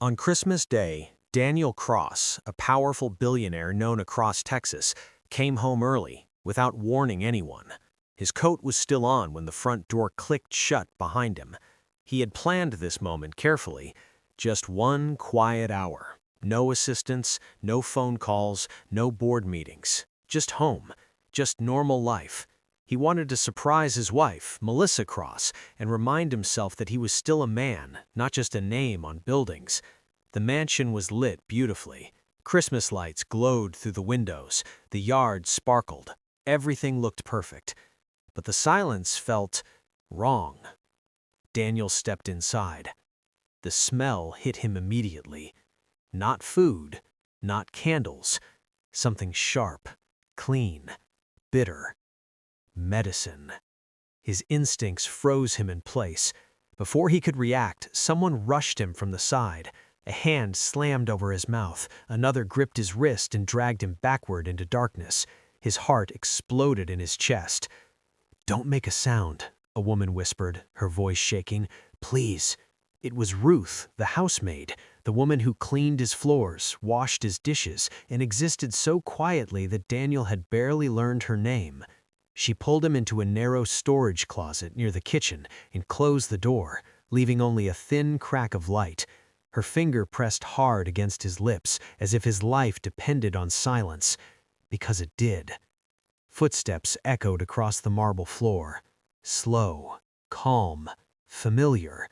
On Christmas Day, Daniel Cross, a powerful billionaire known across Texas, came home early, without warning anyone. His coat was still on when the front door clicked shut behind him. He had planned this moment carefully. Just one quiet hour. No assistants, no phone calls, no board meetings. Just home. Just normal life. He wanted to surprise his wife, Melissa Cross, and remind himself that he was still a man, not just a name on buildings. The mansion was lit beautifully. Christmas lights glowed through the windows. The yard sparkled. Everything looked perfect. But the silence felt wrong. Daniel stepped inside. The smell hit him immediately. Not food, not candles. Something sharp, clean, bitter. Medicine. His instincts froze him in place. Before he could react, someone rushed him from the side. A hand slammed over his mouth, another gripped his wrist and dragged him backward into darkness. His heart exploded in his chest. "Don't make a sound," a woman whispered, her voice shaking. "Please." It was Ruth, the housemaid, the woman who cleaned his floors, washed his dishes, and existed so quietly that Daniel had barely learned her name. She pulled him into a narrow storage closet near the kitchen and closed the door, leaving only a thin crack of light. Her finger pressed hard against his lips, as if his life depended on silence. Because it did. Footsteps echoed across the marble floor. Slow, calm, familiar.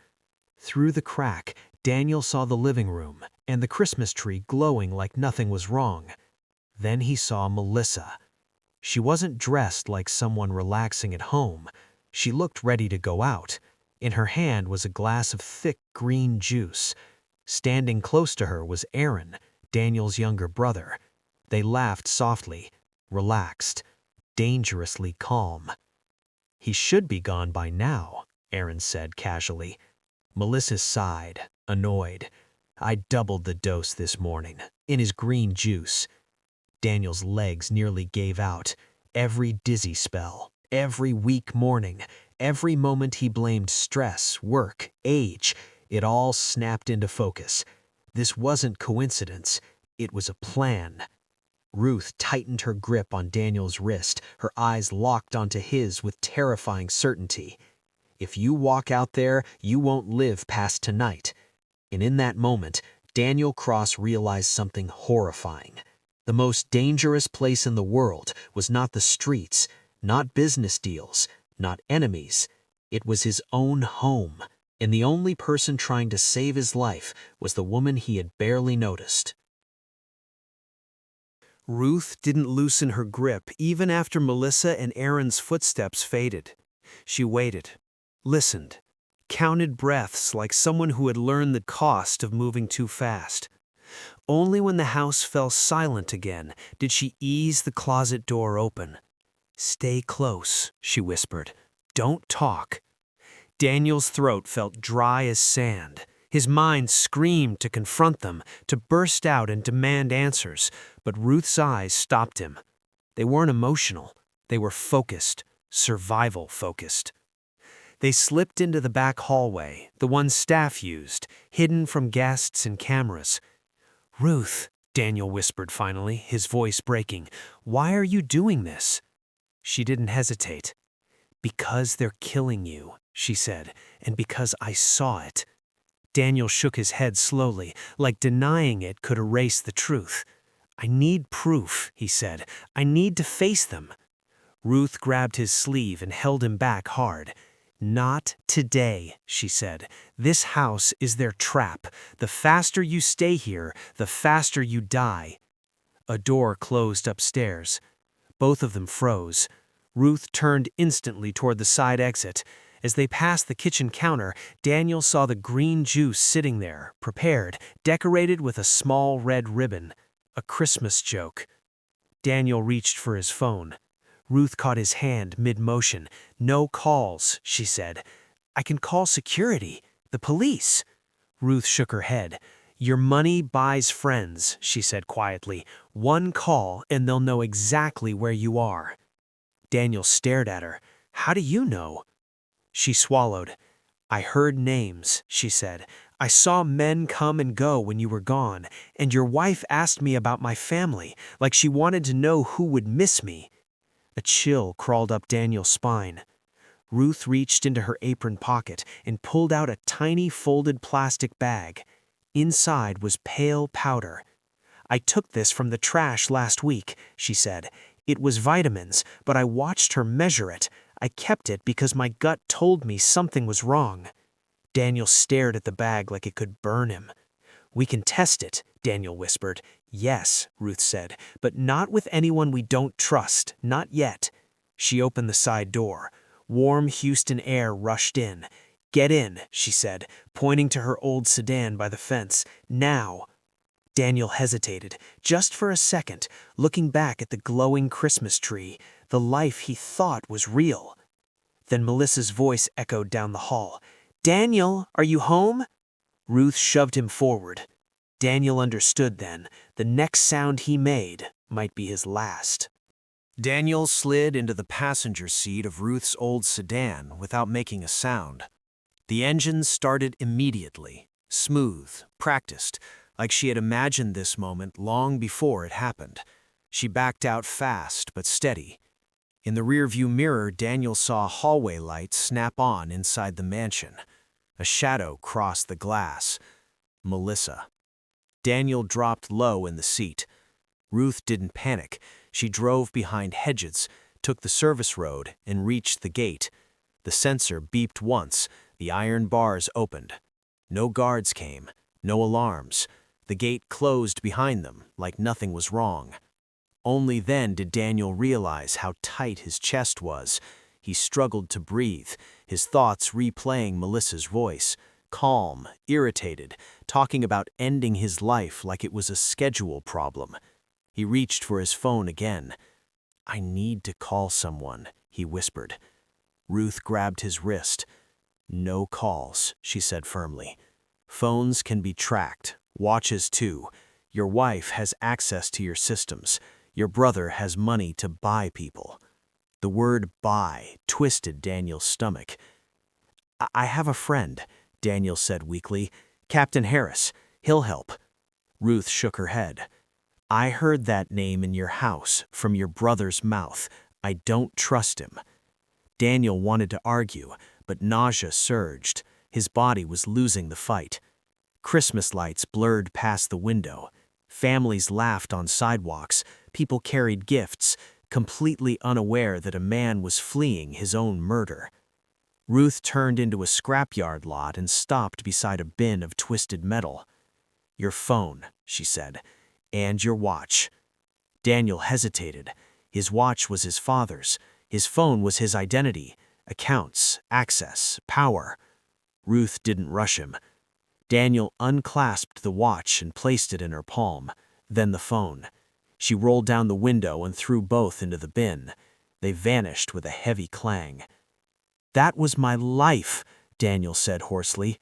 Through the crack, Daniel saw the living room and the Christmas tree glowing like nothing was wrong. Then he saw Melissa. She wasn't dressed like someone relaxing at home. She looked ready to go out. In her hand was a glass of thick green juice. Standing close to her was Aaron, Daniel's younger brother. They laughed softly, relaxed, dangerously calm. "He should be gone by now," Aaron said casually. Melissa sighed, annoyed. "I doubled the dose this morning, in his green juice." Daniel's legs nearly gave out. Every dizzy spell, every weak morning, every moment he blamed stress, work, age, it all snapped into focus. This wasn't coincidence. It was a plan. Ruth tightened her grip on Daniel's wrist, her eyes locked onto his with terrifying certainty. "If you walk out there, you won't live past tonight." And in that moment, Daniel Cross realized something horrifying. The most dangerous place in the world was not the streets, not business deals, not enemies. It was his own home, and the only person trying to save his life was the woman he had barely noticed. Ruth didn't loosen her grip even after Melissa and Aaron's footsteps faded. She waited, listened, counted breaths like someone who had learned the cost of moving too fast. Only when the house fell silent again did she ease the closet door open. "Stay close," she whispered. "Don't talk." Daniel's throat felt dry as sand. His mind screamed to confront them, to burst out and demand answers, but Ruth's eyes stopped him. They weren't emotional. They were focused, survival-focused. They slipped into the back hallway, the one staff used, hidden from guests and cameras. "Ruth," Daniel whispered finally, his voice breaking, "why are you doing this?" She didn't hesitate. "Because they're killing you," she said, "and because I saw it." Daniel shook his head slowly, like denying it could erase the truth. "I need proof," he said. "I need to face them." Ruth grabbed his sleeve and held him back hard. "Not today," she said. "This house is their trap. The faster you stay here, the faster you die." A door closed upstairs. Both of them froze. Ruth turned instantly toward the side exit. As they passed the kitchen counter, Daniel saw the green juice sitting there, prepared, decorated with a small red ribbon. A Christmas joke. Daniel reached for his phone. Ruth caught his hand mid-motion. "No calls," she said. "I can call security, the police." Ruth shook her head. "Your money buys friends," she said quietly. "One call and they'll know exactly where you are." Daniel stared at her. "How do you know?" She swallowed. "I heard names," she said. I saw men come and go when you were gone, and your wife asked me about my family, like she wanted to know who would miss me. A chill crawled up Daniel's spine. Ruth reached into her apron pocket and pulled out a tiny folded plastic bag. Inside was pale powder. I took this from the trash last week, she said. It was vitamins, but I watched her measure it. I kept it because my gut told me something was wrong. Daniel stared at the bag like it could burn him. We can test it, Daniel whispered. Yes, Ruth said, but not with anyone we don't trust, not yet. She opened the side door. Warm Houston air rushed in. Get in, she said, pointing to her old sedan by the fence. Now. Daniel hesitated, just for a second, looking back at the glowing Christmas tree, the life he thought was real. Then Melissa's voice echoed down the hall. Daniel, are you home? Ruth shoved him forward. Daniel understood then. The next sound he made might be his last. Daniel slid into the passenger seat of Ruth's old sedan without making a sound. The engine started immediately, smooth, practiced, like she had imagined this moment long before it happened. She backed out fast but steady. In the rearview mirror, Daniel saw a hallway light snap on inside the mansion. A shadow crossed the glass. Melissa. Daniel dropped low in the seat. Ruth didn't panic. She drove behind hedges, took the service road, and reached the gate. The sensor beeped once. The iron bars opened. No guards came. No alarms. The gate closed behind them, like nothing was wrong. Only then did Daniel realize how tight his chest was. He struggled to breathe, his thoughts replaying Melissa's voice, calm, irritated, talking about ending his life like it was a schedule problem. He reached for his phone again. I need to call someone, he whispered. Ruth grabbed his wrist. No calls, she said firmly. Phones can be tracked, watches too. Your wife has access to your systems. Your brother has money to buy people. The word buy twisted Daniel's stomach. I have a friend, Daniel said weakly. Captain Harris. He'll help. Ruth shook her head. I heard that name in your house, from your brother's mouth. I don't trust him. Daniel wanted to argue, but nausea surged. His body was losing the fight. Christmas lights blurred past the window. Families laughed on sidewalks. People carried gifts, completely unaware that a man was fleeing his own murder. Ruth turned into a scrapyard lot and stopped beside a bin of twisted metal. Your phone, she said, and your watch. Daniel hesitated. His watch was his father's. His phone was his identity, accounts, access, power. Ruth didn't rush him. Daniel unclasped the watch and placed it in her palm, then the phone. She rolled down the window and threw both into the bin. They vanished with a heavy clang. That was my life, Daniel said hoarsely.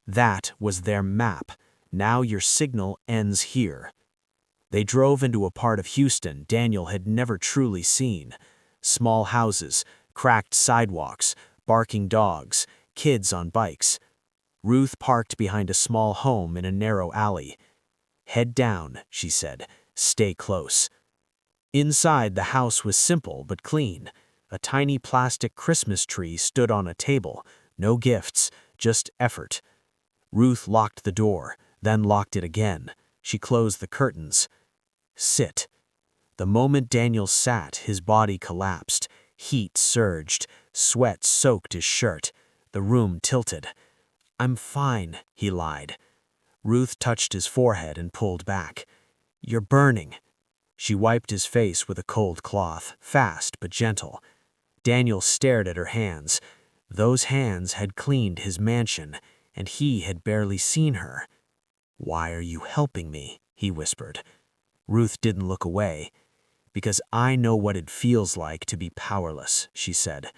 That was their map. Now your signal ends here. They drove into a part of Houston Daniel had never truly seen. Small houses, cracked sidewalks, barking dogs, kids on bikes. Ruth parked behind a small home in a narrow alley. Head down, she said. Stay close. Inside, the house was simple but clean. A tiny plastic Christmas tree stood on a table. No gifts, just effort. Ruth locked the door, then locked it again. She closed the curtains. Sit. The moment Daniel sat, his body collapsed. Heat surged. Sweat soaked his shirt. The room tilted. I'm fine, he lied. Ruth touched his forehead and pulled back. You're burning. She wiped his face with a cold cloth, fast but gentle. Daniel stared at her hands. Those hands had cleaned his mansion, and he had barely seen her. Why are you helping me? He whispered. Ruth didn't look away. Because I know what it feels like to be powerless, she said.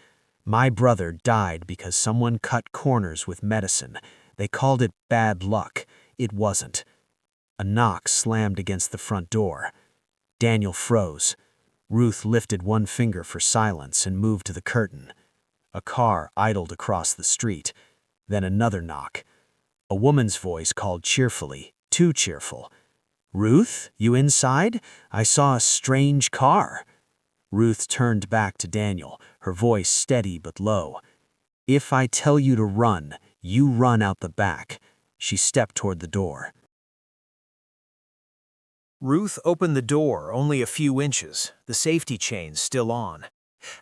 My brother died because someone cut corners with medicine. They called it bad luck. It wasn't. A knock slammed against the front door. Daniel froze. Ruth lifted one finger for silence and moved to the curtain. A car idled across the street. Then another knock. A woman's voice called cheerfully, too cheerful. "Ruth, you inside? I saw a strange car." Ruth turned back to Daniel, her voice steady but low. "If I tell you to run, you run out the back." She stepped toward the door. Ruth opened the door only a few inches, the safety chains still on.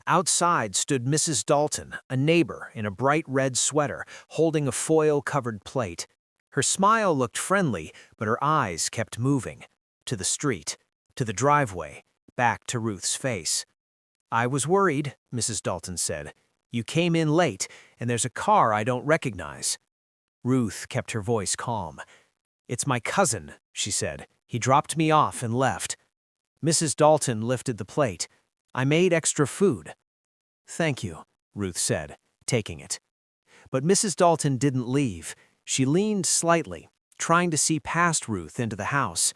Outside stood Mrs. Dalton, a neighbor in a bright red sweater, holding a foil-covered plate. Her smile looked friendly, but her eyes kept moving. To the street, to the driveway, back to Ruth's face. "I was worried," Mrs. Dalton said. "You came in late, and there's a car I don't recognize." Ruth kept her voice calm. "It's my cousin," she said. "He dropped me off and left." Mrs. Dalton lifted the plate. "I made extra food." "Thank you," Ruth said, taking it. But Mrs. Dalton didn't leave. She leaned slightly, trying to see past Ruth into the house.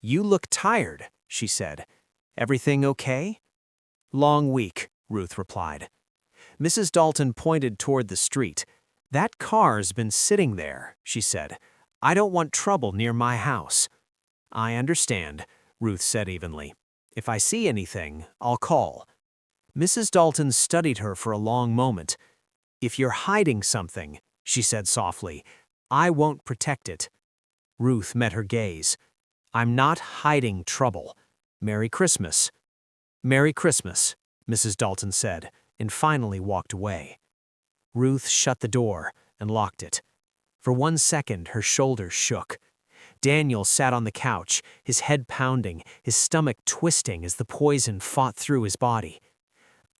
"You look tired," she said. "Everything okay?" "Long week," Ruth replied. Mrs. Dalton pointed toward the street. "That car's been sitting there," she said. "I don't want trouble near my house." "I understand," Ruth said evenly. "If I see anything, I'll call." Mrs. Dalton studied her for a long moment. "If you're hiding something," she said softly, "I won't protect it." Ruth met her gaze. "I'm not hiding trouble. Merry Christmas." "Merry Christmas," Mrs. Dalton said, and finally walked away. Ruth shut the door and locked it. For 1 second, her shoulders shook. Daniel sat on the couch, his head pounding, his stomach twisting as the poison fought through his body.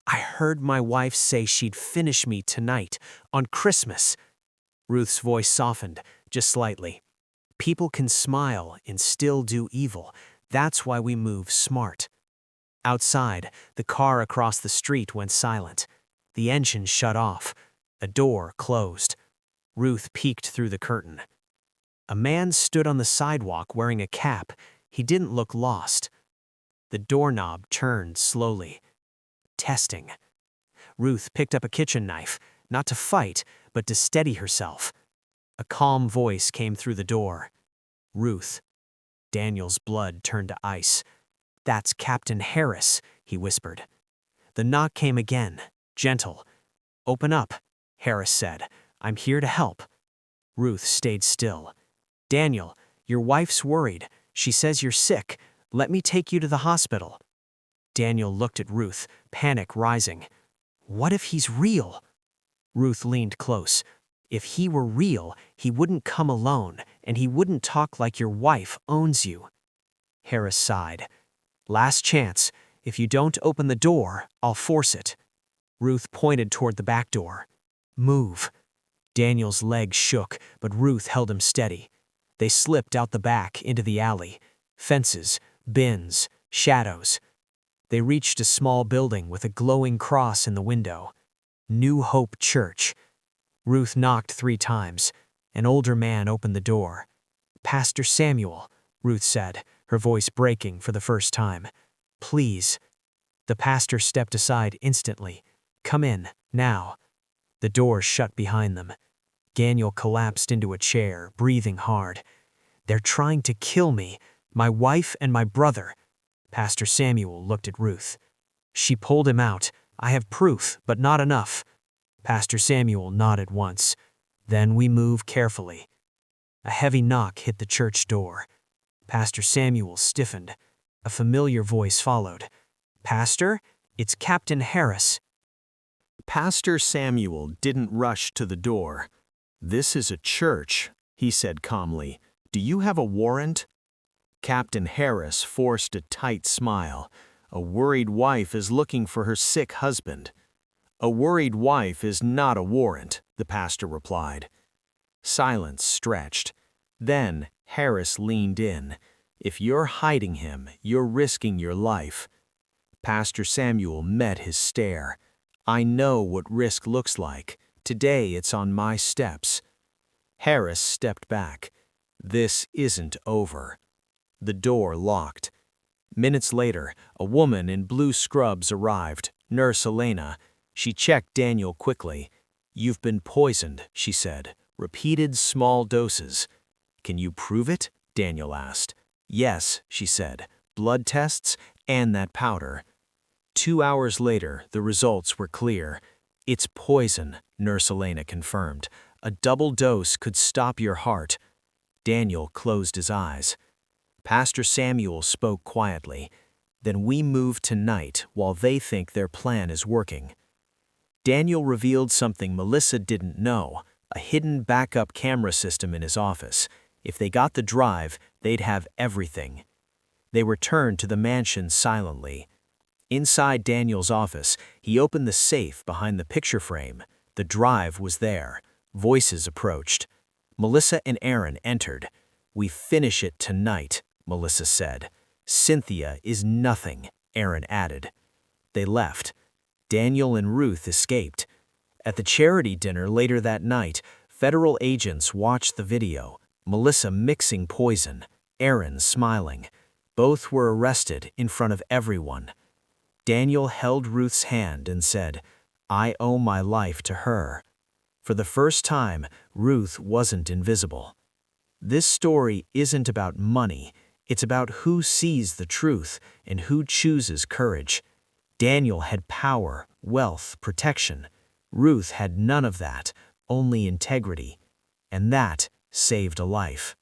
"I heard my wife say she'd finish me tonight, on Christmas." Ruth's voice softened, just slightly. "People can smile and still do evil. That's why we move smart." Outside, the car across the street went silent. The engine shut off. A door closed. Ruth peeked through the curtain. A man stood on the sidewalk wearing a cap. He didn't look lost. The doorknob turned slowly. Testing. Ruth picked up a kitchen knife, not to fight, but to steady herself. A calm voice came through the door. "Ruth." Daniel's blood turned to ice. "That's Captain Harris," he whispered. The knock came again, gentle. "Open up," Harris said. "I'm here to help." Ruth stayed still. "Daniel, your wife's worried. She says you're sick. Let me take you to the hospital." Daniel looked at Ruth, panic rising. "What if he's real?" Ruth leaned close. "If he were real, he wouldn't come alone, and he wouldn't talk like your wife owns you." Harris sighed. "Last chance. If you don't open the door, I'll force it." Ruth pointed toward the back door. "Move." Daniel's legs shook, but Ruth held him steady. They slipped out the back into the alley. Fences, bins, shadows. They reached a small building with a glowing cross in the window. New Hope Church. Ruth knocked 3 times. An older man opened the door. "Pastor Samuel," Ruth said, her voice breaking for the first time. "Please." The pastor stepped aside instantly. "Come in, now." The door shut behind them. Daniel collapsed into a chair, breathing hard. "They're trying to kill me, my wife and my brother." Pastor Samuel looked at Ruth. "She pulled him out. I have proof, but not enough." Pastor Samuel nodded once. "Then we move carefully." A heavy knock hit the church door. Pastor Samuel stiffened. A familiar voice followed. "Pastor, it's Captain Harris." Pastor Samuel didn't rush to the door. "This is a church," he said calmly. "Do you have a warrant?" Captain Harris forced a tight smile. "A worried wife is looking for her sick husband." "A worried wife is not a warrant," the pastor replied. Silence stretched. Then Harris leaned in. "If you're hiding him, you're risking your life." Pastor Samuel met his stare. "I know what risk looks like. Today it's on my steps." Harris stepped back. "This isn't over." The door locked. Minutes later, a woman in blue scrubs arrived, Nurse Elena. She checked Daniel quickly. "You've been poisoned," she said. Repeated small doses. Can you prove it? Daniel asked. Yes, she said. Blood tests and that powder. 2 hours later, the results were clear. It's poison, Nurse Elena confirmed. A double dose could stop your heart. Daniel closed his eyes. Pastor Samuel spoke quietly. Then we move tonight while they think their plan is working. Daniel revealed something Melissa didn't know, a hidden backup camera system in his office. If they got the drive, they'd have everything. They returned to the mansion silently. Inside Daniel's office, he opened the safe behind the picture frame. The drive was there. Voices approached. Melissa and Aaron entered. We finish it tonight, Melissa said. Cynthia is nothing, Aaron added. They left. Daniel and Ruth escaped. At the charity dinner later that night, federal agents watched the video. Melissa mixing poison, Aaron smiling. Both were arrested in front of everyone. Daniel held Ruth's hand and said, I owe my life to her. For the first time, Ruth wasn't invisible. This story isn't about money. It's about who sees the truth and who chooses courage. Daniel had power, wealth, protection. Ruth had none of that, only integrity. And that saved a life.